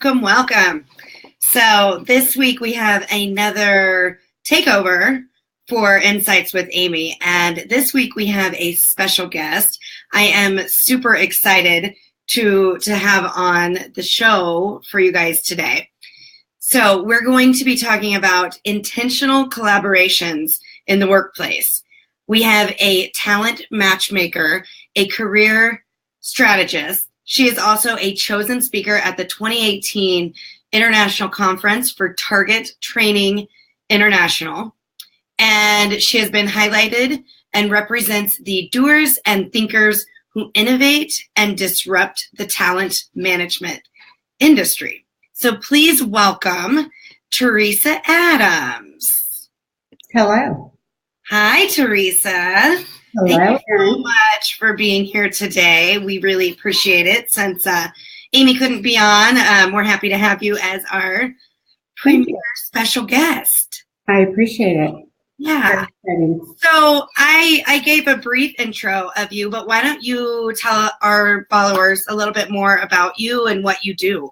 Welcome, welcome. So this week we have another takeover for Insights with Amy. And this week we have a special guest. I am super excited to have on the show for you guys today. So we're going to be talking about intentional collaborations in the workplace. We have a talent matchmaker, a career strategist. She is also a chosen speaker at the 2018 International Conference for Target Training International. And she has been highlighted and represents the doers and thinkers who innovate and disrupt the talent management industry. So please welcome Teresa Adams. Hello. Hi, Teresa. Hello. Thank you so much for being here today. We really appreciate it. Since Amy couldn't be on, we're happy to have you as our premier special guest. I appreciate it. Yeah. So I gave a brief intro of you, but why don't you tell our followers a little bit more about you and what you do?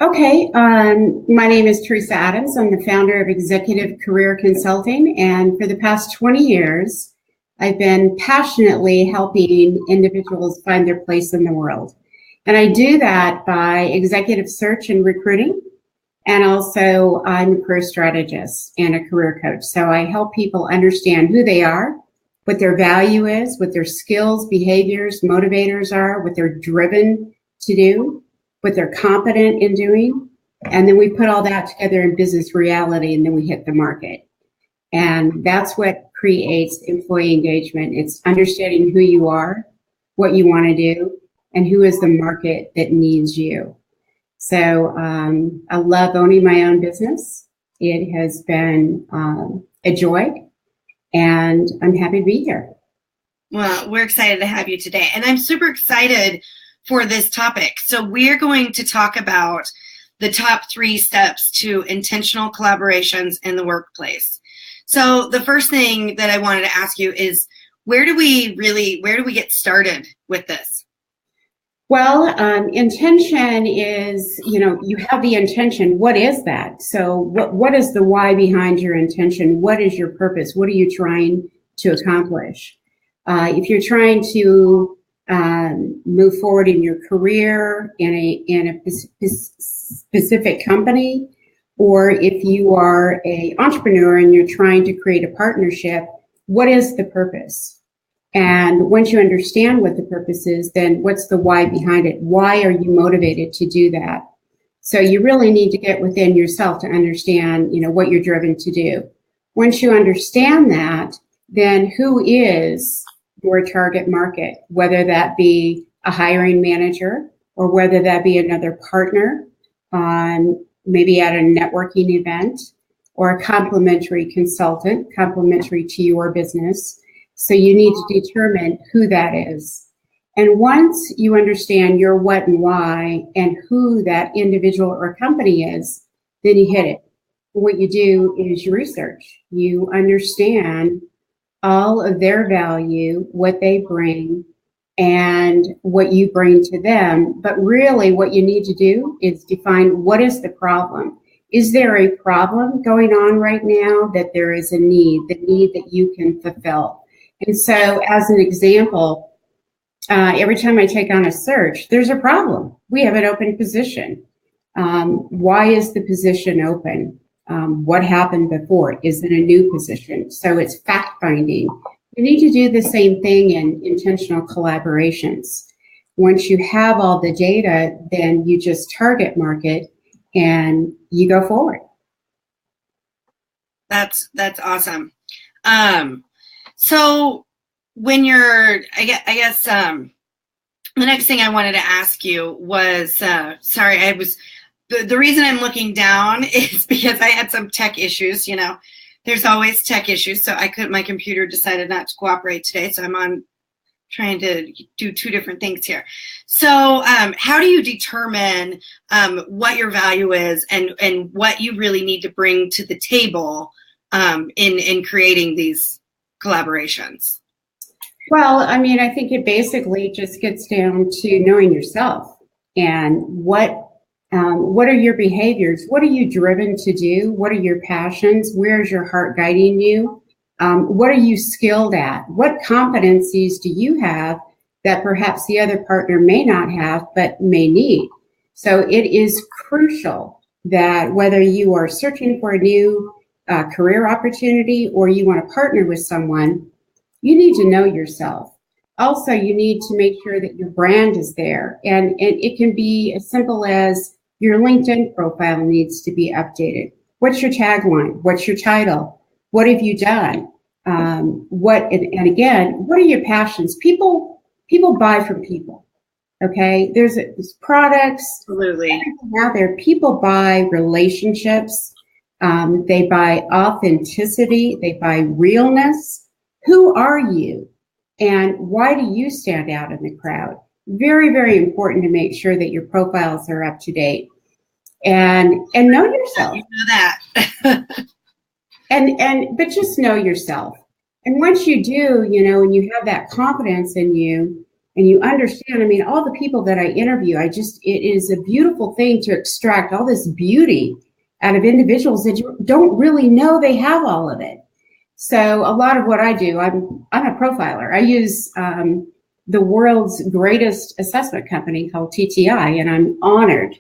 Okay. My name is Teresa Adams. I'm the founder of Executive Career Consulting, and for the past 20 years, I've been passionately helping individuals find their place in the world. And I do that by executive search and recruiting. And also I'm a career strategist and a career coach. So I help people understand who they are, what their value is, what their skills, behaviors, motivators are, what they're driven to do, what they're competent in doing. And then we put all that together in business reality, and then we hit the market. And that's what creates employee engagement. It's understanding who you are, what you want to do, and who is the market that needs you. So I love owning my own business. It has been a joy, and I'm happy to be here. Well, we're excited to have you today. And I'm super excited for this topic. So we're going to talk about the top 3 steps to intentional collaborations in the workplace. So the first thing that I wanted to ask you is, where do we get started with this? Well, intention is, you have the intention. What is that? So what is the why behind your intention? What is your purpose? What are you trying to accomplish? If you're trying to move forward in your career in a specific company, or if you are an entrepreneur and you're trying to create a partnership, what is the purpose? And once you understand what the purpose is, then what's the why behind it? Why are you motivated to do that? So you really need to get within yourself to understand, what you're driven to do. Once you understand that, then who is your target market, whether that be a hiring manager or whether that be another partner on maybe at a networking event, or a complimentary consultant, complimentary to your business. So you need to determine who that is. And once you understand your what and why and who that individual or company is, then you hit it. What you do is you research. You understand all of their value, what they bring, and what you bring to them. But really what you need to do is define, what is the problem? Is there a problem going on right now that there is a need, the need that you can fulfill? And so as an example, every time I take on a search, there's a problem. We have an open position. Why is the position open? What happened before? Is it a new position? So it's fact finding. You need to do the same thing in intentional collaborations. Once you have all the data, then you just target market and you go forward. That's awesome. So when you're, I guess the next thing I wanted to ask you was, the reason I'm looking down is because I had some tech issues. There's always tech issues. So my computer decided not to cooperate today. So I'm trying to do 2 different things here. So how do you determine what your value is and what you really need to bring to the table in creating these collaborations? Well, I mean, I think it basically just gets down to knowing yourself and what What are your behaviors? What are you driven to do? What are your passions? Where is your heart guiding you? What are you skilled at? What competencies do you have that perhaps the other partner may not have but may need? So it is crucial that whether you are searching for a new career opportunity or you want to partner with someone, you need to know yourself. Also, you need to make sure that your brand is there. And it can be as simple as your LinkedIn profile needs to be updated. What's your tagline? What's your title? What have you done? And again, what are your passions? People buy from people. Okay, there's products. Absolutely. Out there, people buy relationships. They buy authenticity. They buy realness. Who are you? And why do you stand out in the crowd? Very, very important to make sure that your profiles are up to date and know yourself. You know that. but just know yourself. And once you do, and you have that confidence in you and you understand, I mean, all the people that I interview, it is a beautiful thing to extract all this beauty out of individuals that you don't really know they have all of it. So a lot of what I do, I'm a profiler. I use the world's greatest assessment company called TTI, and I'm honored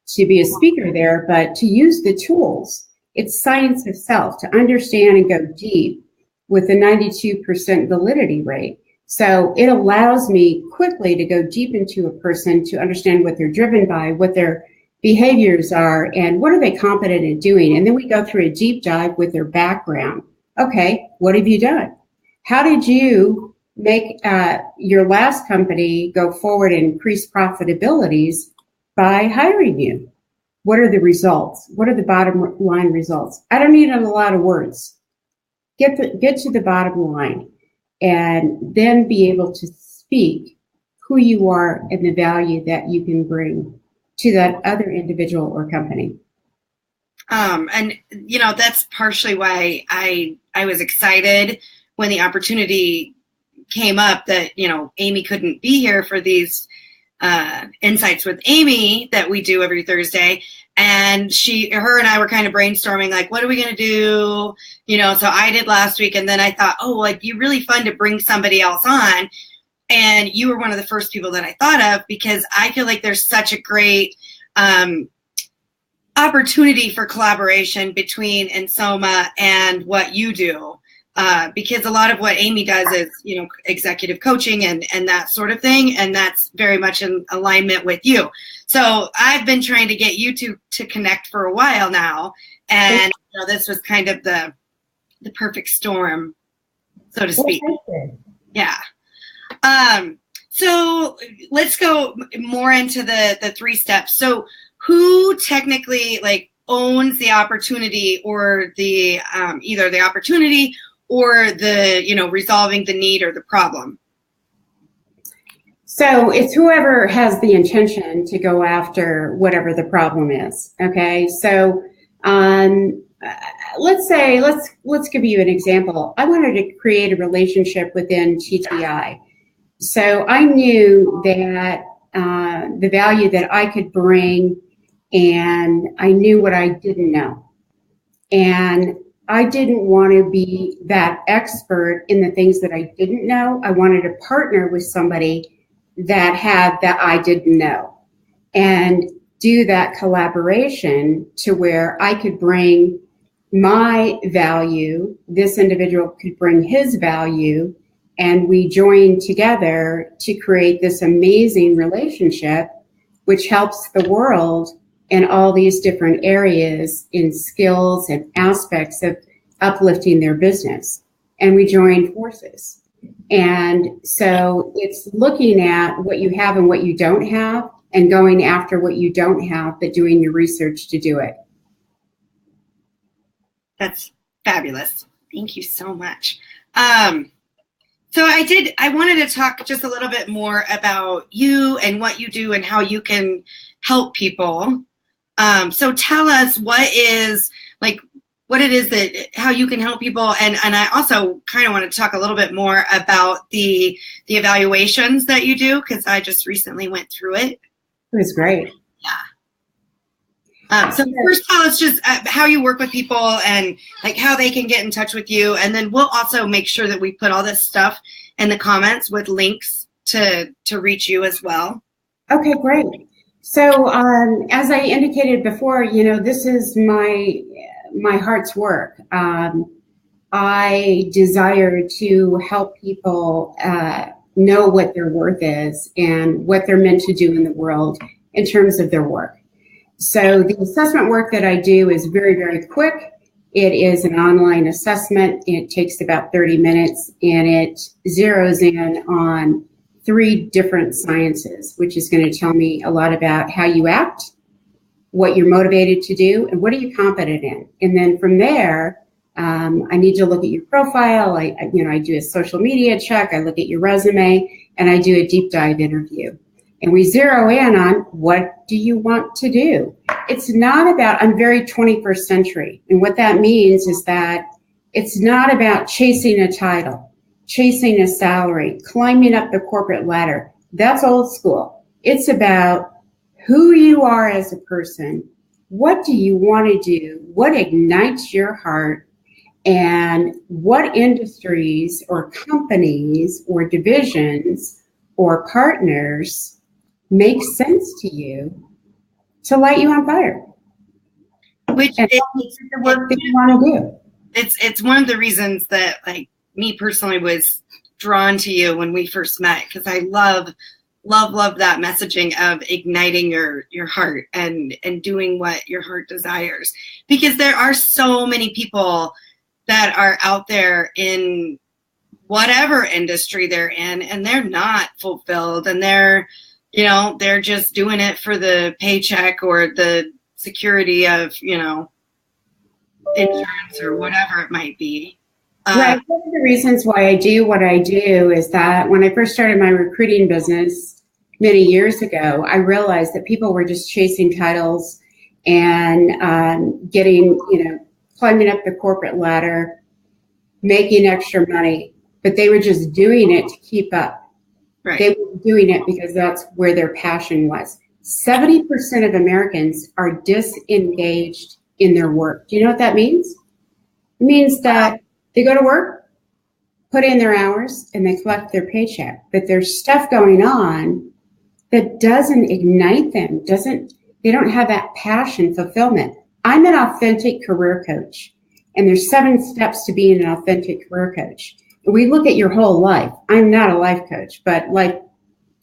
to be a speaker there, but to use the tools. It's science of self, to understand and go deep with a 92% validity rate. So it allows me quickly to go deep into a person to understand what they're driven by, what their behaviors are, and what are they competent in doing. And then we go through a deep dive with their background. Okay, what have you done? How did you make your last company go forward and increase profitabilities by hiring you? What are the results? What are the bottom line results? I don't need a lot of words. Get to the bottom line and then be able to speak who you are and the value that you can bring to that other individual or company. And that's partially why I was excited when the opportunity came up that, Amy couldn't be here for these Insights with Amy that we do every Thursday. And her and I were kind of brainstorming, like, what are we going to do? So I did last week. And then I thought, it'd be really fun to bring somebody else on. And you were one of the first people that I thought of, because I feel like there's such a great opportunity for collaboration between Ensoma and what you do, because a lot of what Amy does is, executive coaching and that sort of thing, and that's very much in alignment with you. So I've been trying to get you to connect for a while now, and this was kind of the perfect storm, so to speak. Yeah. So let's go more into the 3 steps. So who technically owns the opportunity, or the either the opportunity or the resolving the need or the problem? So it's whoever has the intention to go after whatever the problem is. Okay, so let's give you an example. I wanted to create a relationship within TTI, so I knew that the value that I could bring. And I knew what I didn't know. And I didn't want to be that expert in the things that I didn't know. I wanted to partner with somebody that had that I didn't know, and do that collaboration to where I could bring my value, this individual could bring his value, and we joined together to create this amazing relationship, which helps the world in all these different areas in skills and aspects of uplifting their business. And we joined forces. And so it's looking at what you have and what you don't have, and going after what you don't have, but doing your research to do it. That's fabulous. Thank you so much. So I wanted to talk just a little bit more about you and what you do and how you can help people. So tell us what it is that, how you can help people. And I also kind of want to talk a little bit more about the evaluations that you do, because I just recently went through it. It was great. Yeah. So first tell us just how you work with people and like how they can get in touch with you. And then we'll also make sure that we put all this stuff in the comments with links to reach you as well. Okay, great. So as I indicated before, this is my heart's work. I desire to help people know what their worth is and what they're meant to do in the world in terms of their work. So the assessment work that I do is very, very quick. It is an online assessment. It takes about 30 minutes, and it zeroes in on 3 different sciences, which is going to tell me a lot about how you act, what you're motivated to do, and what are you competent in. And then from there, I need to look at your profile. I do a social media check. I look at your resume, and I do a deep dive interview. And we zero in on what do you want to do? It's not about, I'm very 21st century. And what that means is that it's not about chasing a title, chasing a salary, climbing up the corporate ladder. That's old school. It's about who you are as a person. What do you want to do? What ignites your heart? And what industries or companies or divisions or partners make sense to you to light you on fire? Which and is the work that you want to do. It's one of the reasons that like me personally was drawn to you when we first met, because I love that messaging of igniting your heart and doing what your heart desires, because there are so many people that are out there in whatever industry they're in, and they're not fulfilled, and they're just doing it for the paycheck or the security of, insurance or whatever it might be. Right. One of the reasons why I do what I do is that when I first started my recruiting business many years ago, I realized that people were just chasing titles and getting, climbing up the corporate ladder, making extra money, but they were just doing it to keep up. Right. They were doing it because that's where their passion was. 70% of Americans are disengaged in their work. Do you know what that means? It means that they go to work, put in their hours, and they collect their paycheck. But there's stuff going on that doesn't ignite them, they don't have that passion, fulfillment. I'm an authentic career coach, and there's 7 steps to being an authentic career coach. We look at your whole life. I'm not a life coach, but life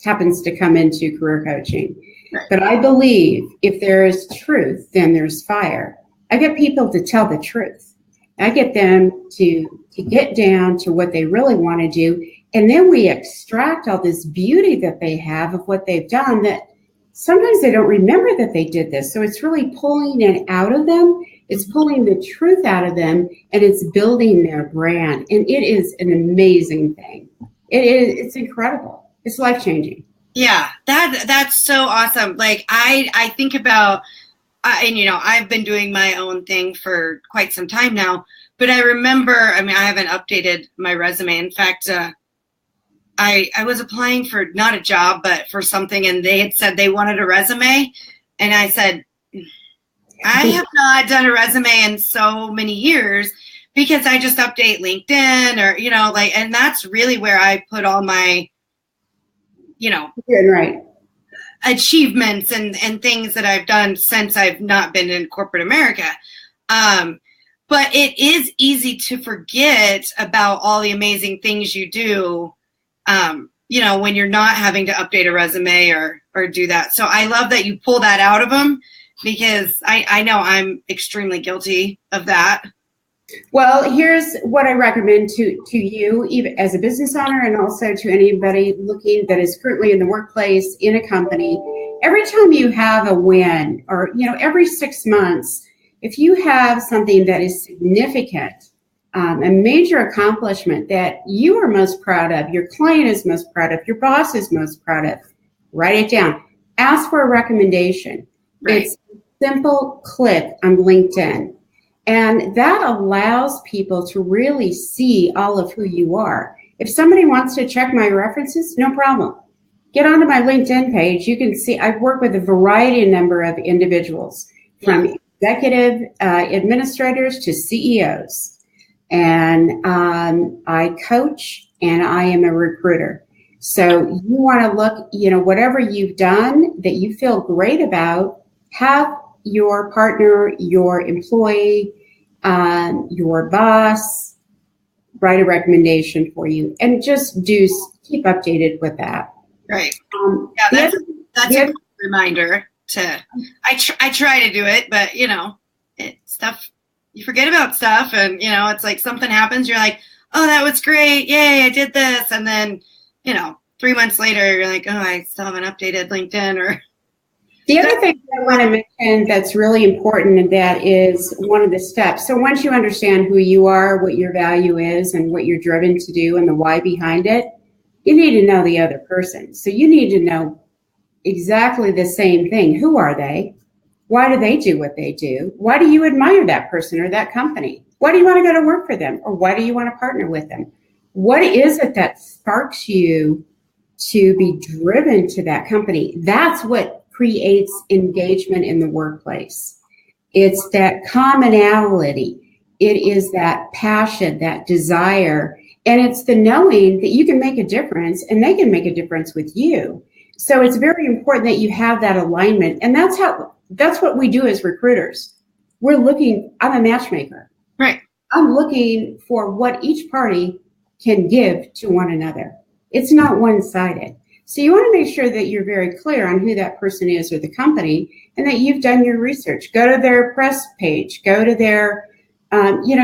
happens to come into career coaching. Right. But I believe if there is truth, then there's fire. I get people to tell the truth. I get them to get down to what they really want to do. And then we extract all this beauty that they have of what they've done that sometimes they don't remember that they did this. So it's really pulling it out of them. It's pulling the truth out of them, and it's building their brand. And it is an amazing thing. It's incredible. It's life-changing. Yeah, that's so awesome. Like I think about, and I've been doing my own thing for quite some time now, but I remember, I haven't updated my resume. In fact, I was applying for not a job, but for something, and they had said they wanted a resume. And I said, I have not done a resume in so many years, because I just update LinkedIn or, and that's really where I put all my, right, achievements and things that I've done since I've not been in corporate America. But it is easy to forget about all the amazing things you do, when you're not having to update a resume or do that. So I love that you pull that out of them, because I know I'm extremely guilty of that. Well, here's what I recommend to you, even as a business owner, and also to anybody looking that is currently in the workplace, in a company. Every time you have a win, or every 6 months, if you have something that is significant, a major accomplishment that you are most proud of, your client is most proud of, your boss is most proud of, write it down. Ask for a recommendation. Right. It's a simple click on LinkedIn. And that allows people to really see all of who you are. If somebody wants to check my references, no problem. Get onto my LinkedIn page. You can see I've worked with a variety number of individuals from executive administrators to CEOs. And I coach and I am a recruiter. So you want to look, whatever you've done that you feel great about, have your partner, your employee, your boss write a recommendation for you, and just keep updated with that. Right. That's a good reminder to. I try to do it, but stuff, you forget about stuff, and it's like something happens. You're like, oh, that was great, yay, I did this, and then 3 months later, you're like, oh, I still haven't updated LinkedIn or. The other thing I want to mention that's really important, and that is one of the steps. So once you understand who you are, what your value is, and what you're driven to do, and the why behind it, you need to know the other person. So you need to know exactly the same thing. Who are they? Why do they do what they do? Why do you admire that person or that company? Why do you want to go to work for them? Or why do you want to partner with them? What is it that sparks you to be driven to that company? That's what creates engagement in the workplace. It's that commonality. It is that passion, that desire, and it's the knowing that you can make a difference and they can make a difference with you. So it's very important that you have that alignment, and that's what we do as recruiters. I'm a matchmaker. Right. I'm looking for what each party can give to one another. It's not one-sided. So you want to make sure that you're very clear on who that person is or the company, and that you've done your research. Go to their press page, go to their,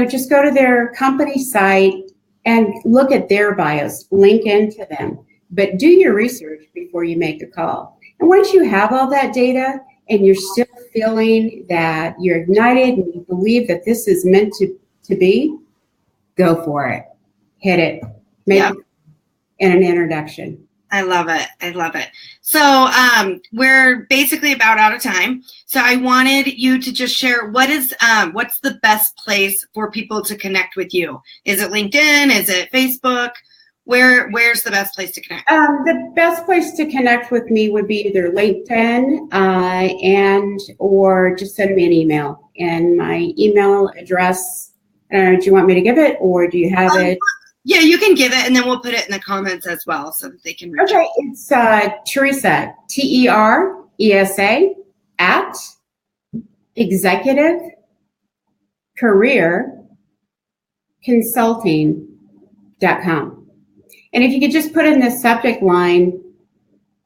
just go to their company site and look at their bios, link into them. But do your research before you make a call. And once you have all that data and you're still feeling that you're ignited and you believe that this is meant to be, go for it. Hit it. Make it an introduction. I love it. I love it. So we're basically about out of time. So I wanted you to just share what's the best place for people to connect with you? Is it LinkedIn? Is it Facebook? Where's the best place to connect? The best place to connect with me would be either LinkedIn or just send me an email. And my email address, do you want me to give it, or do you have it? Yeah, you can give it, and then we'll put it in the comments as well so that they can reach out. It's Teresa, Teresa, at executivecareerconsulting.com. And if you could just put in the subject line,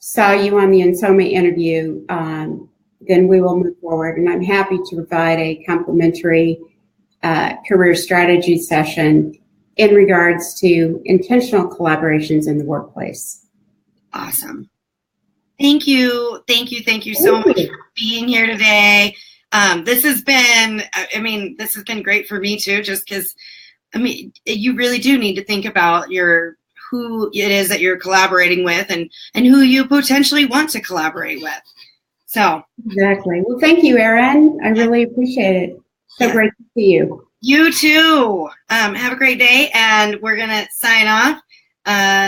saw you on the Insoma interview, then we will move forward. And I'm happy to provide a complimentary career strategy session in regards to intentional collaborations in the workplace. Awesome. Thank you. Thank you so much for being here today. This has been great for me too, just because, you really do need to think about who it is that you're collaborating with and who you potentially want to collaborate with. So. Exactly. Well, thank you, Erin. I really appreciate it. So great to see you. You too. Have a great day, and we're going to sign off.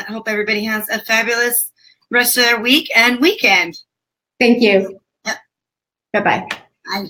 Hope everybody has a fabulous rest of their week and weekend. Thank you. Yep. Bye-bye. Bye.